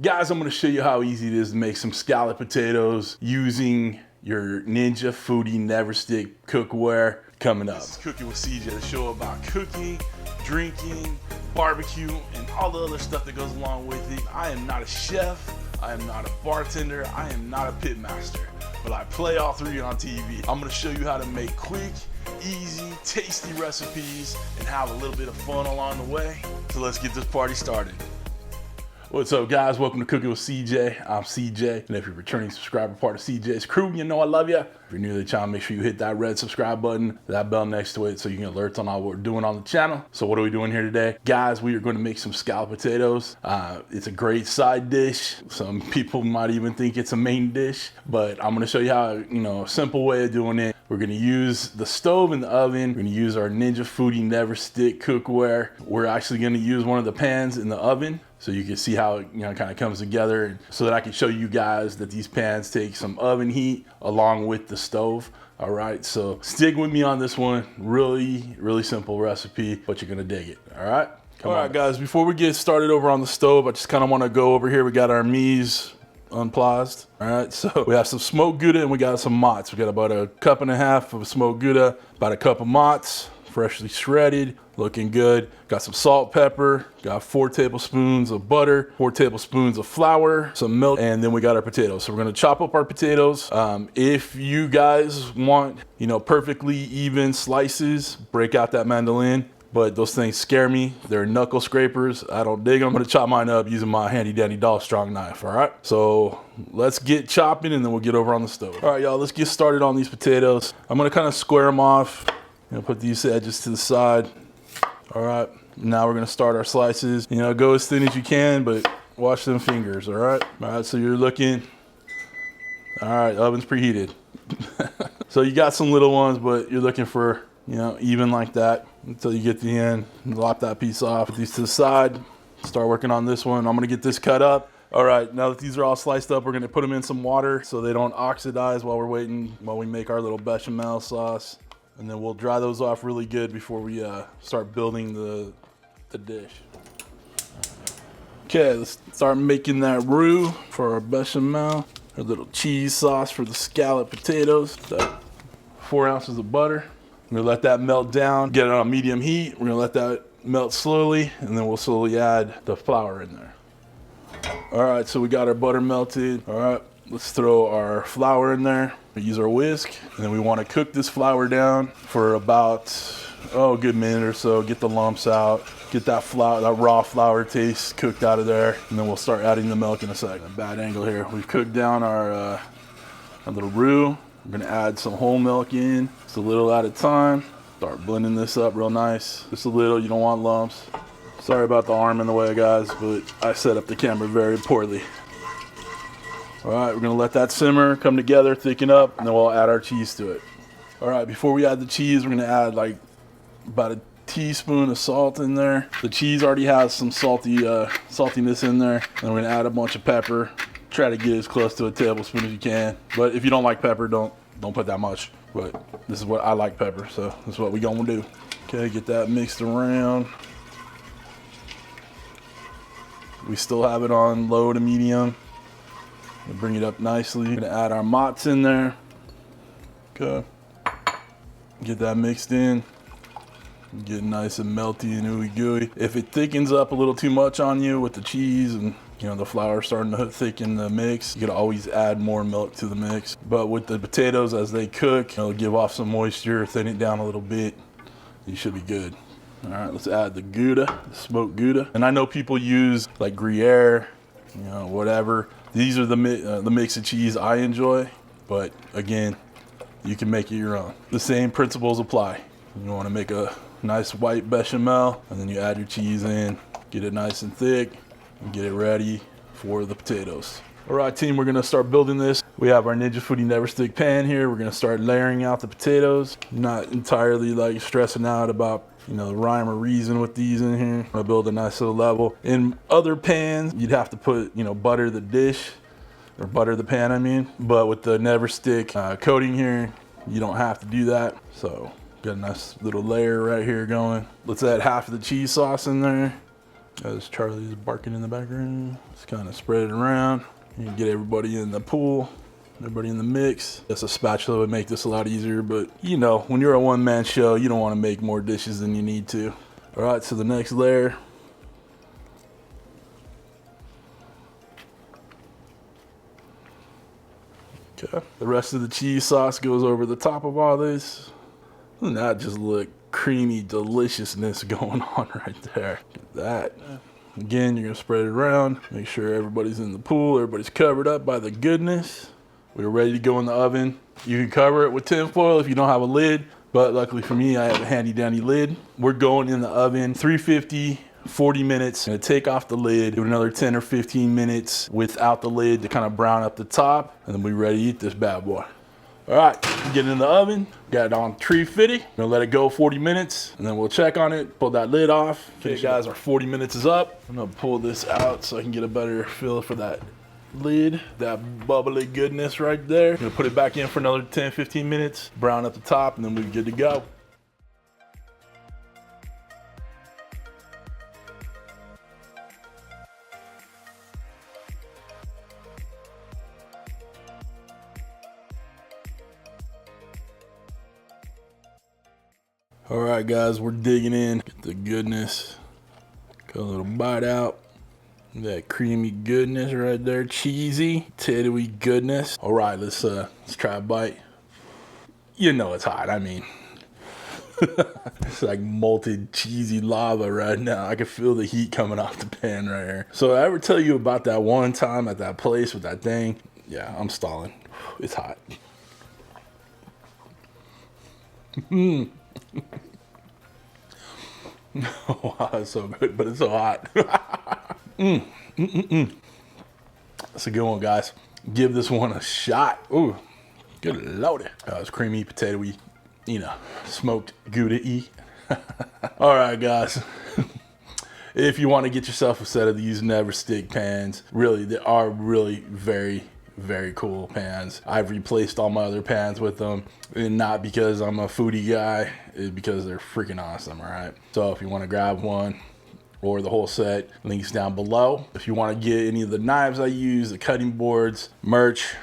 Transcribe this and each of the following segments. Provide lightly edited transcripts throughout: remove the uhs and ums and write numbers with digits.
Guys, I'm gonna show you how easy it is to make some scalloped potatoes using your Ninja Foodi NeverStick Cookware coming up. This is Cooking with CJ, the show about cooking, drinking, barbecue, and all the other stuff that goes along with it. I am not a chef, I am not a bartender, I am not a pit master, but I play all three on TV. I'm gonna show you how to make quick, easy, tasty recipes and have a little bit of fun along the way. So let's get this party started. What's up, guys? Welcome to Cooking with CJ. I'm CJ, and if you're a returning subscriber, part of CJ's crew, you know I love you. If you're new to the channel, make sure you hit that red subscribe button, that bell next to it, so you get alerts on all what we're doing on the channel. So what are we doing here today? Guys, we are going to make some scalloped potatoes. It's a great side dish. Some people might even think it's a main dish, but I'm going to show you how, a simple way of doing it. We're going to use the stove and the oven. We're going to use our Ninja Foodi NeverStick Cookware. We're actually going to use one of the pans in the oven, so you can see how it kind of comes together, so that I can show you guys that these pans take some oven heat along with the stove. All right, so stick with me on this one. Really simple recipe, but you're gonna dig it. All right, all right, guys, before we get started over on the stove, I just kind of want to go over here. We got our mies unplased. All right, so we have some smoked Gouda and we got some mozz. We got about a cup and a half of smoked Gouda, about a cup of mozz, freshly shredded, looking good. Got some salt, pepper, got 4 tablespoons of butter, 4 tablespoons of flour, some milk, and then we got our potatoes. So we're gonna chop up our potatoes. If you guys want, perfectly even slices, break out that mandolin, but those things scare me. They're knuckle scrapers. I don't dig them. I'm gonna chop mine up using my handy dandy Dollar Strong knife, all right? So let's get chopping and then we'll get over on the stove. All right, y'all, let's get started on these potatoes. I'm gonna kind of square them off. Put these edges to the side. All right, now we're gonna start our slices. Go as thin as you can, but watch them fingers, all right? All right, so you're looking, all right, oven's preheated. So you got some little ones, but you're looking for, even like that until you get to the end. Lop that piece off, put these to the side, start working on this one. I'm gonna get this cut up. All right, now that these are all sliced up, we're gonna put them in some water so they don't oxidize while we're waiting, while we make our little bechamel sauce. And then we'll dry those off really good before we start building the dish. Okay, let's start making that roux for our bechamel. Our little cheese sauce for the scalloped potatoes. 4 ounces of butter. We're gonna let that melt down, get it on medium heat. We're gonna let that melt slowly, and then we'll slowly add the flour in there. All right, so we got our butter melted. All right, let's throw our flour in there. We use our whisk, and then we want to cook this flour down for about, a good minute or so. Get the lumps out, get that flour, that raw flour taste cooked out of there, and then we'll start adding the milk in a second. Bad angle here. We've cooked down our little roux. We're gonna add some whole milk in, just a little at a time. Start blending this up real nice. Just a little, you don't want lumps. Sorry about the arm in the way, guys, but I set up the camera very poorly. All right, we're gonna let that simmer, come together, thicken up, and then we'll add our cheese to it. All right, before we add the cheese, we're gonna add like about a teaspoon of salt in there. The cheese already has some saltiness in there. And we're gonna add a bunch of pepper. Try to get as close to a tablespoon as you can. But if you don't like pepper, don't put that much. But this is what I like pepper, so this is what we gonna do. Okay, get that mixed around. We still have it on low to medium. We'll bring it up nicely. We're gonna add our mozz in there. Okay. Get that mixed in. Get nice and melty and ooey gooey. If it thickens up a little too much on you with the cheese and the flour starting to thicken the mix, you could always add more milk to the mix. But with the potatoes, as they cook, it'll give off some moisture, thin it down a little bit. You should be good. All right, let's add the Gouda, the smoked Gouda. And I know people use like Gruyere, whatever. These are the mix of cheese I enjoy, but again, you can make it your own. The same principles apply. You want to make a nice white bechamel, and then you add your cheese in, get it nice and thick, and get it ready for the potatoes. All right, team, we're gonna start building this. We have our Ninja Foodi NeverStick pan here. We're gonna start layering out the potatoes. Not entirely like stressing out about the rhyme or reason with these in here. I'm gonna build a nice little level. In other pans, you'd have to put, butter the dish, or butter the pan, I mean. But with the NeverStick coating here, you don't have to do that. So got a nice little layer right here going. Let's add half of the cheese sauce in there. As Charlie's barking in the background, just kind of spread it around. You can get everybody in the pool, everybody in the mix. That's a spatula would make this a lot easier, but you know, when you're a one-man show, you don't want to make more dishes than you need to. All right, so the next layer. Okay, the rest of the cheese sauce goes over the top of all this. Doesn't that just look creamy deliciousness going on right there? Look at that. Again, you're gonna spread it around. Make sure everybody's in the pool, everybody's covered up by the goodness. We're ready to go in the oven. You can cover it with tin foil if you don't have a lid, but luckily for me, I have a handy dandy lid. We're going in the oven, 350, 40 minutes. Gonna take off the lid, do another 10 or 15 minutes without the lid to kind of brown up the top, and then we're ready to eat this bad boy. All right, get it in the oven, got it on 350. Gonna let it go 40 minutes, and then we'll check on it, pull that lid off. Okay guys, our 40 minutes is up. I'm gonna pull this out so I can get a better feel for that lid, that bubbly goodness right there. Gonna put it back in for another 10, 15 minutes, brown at the top, and then we're good to go. All right, guys, we're digging in. Get the goodness. Got a little bite out. That creamy goodness right there. Cheesy, potatoey goodness. All right, let's try a bite. You know it's hot. I mean, it's like molten cheesy lava right now. I can feel the heat coming off the pan right here. So I ever tell you about that one time at that place with that thing? Yeah, I'm stalling. It's hot. Oh, wow, that's so good, but it's so hot. That's a good one, guys. Give this one a shot. Ooh, good lordy. It's creamy, potatoey, you know, smoked Gouda-y. All right, guys. If you want to get yourself a set of these NeverStick pans, really, they are really very cool pans. I've replaced all my other pans with them, and not because I'm a foodie guy, it's because they're freaking awesome. All right, so if you want to grab one or the whole set, links down below. If you want to get any of the knives I use, the cutting boards, merch,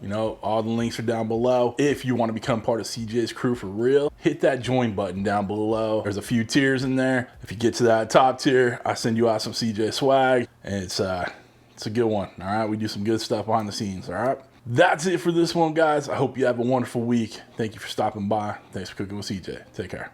you know, all the links are down below. If you want to become part of CJ's crew for real, hit that join button down below. There's a few tiers in there. If you get to that top tier, I send you out some CJ swag, and it's a good one. All right, we do some good stuff behind the scenes. All right, that's it for this one, guys. I hope you have a wonderful week. Thank you for stopping by. Thanks for cooking with CJ. Take care.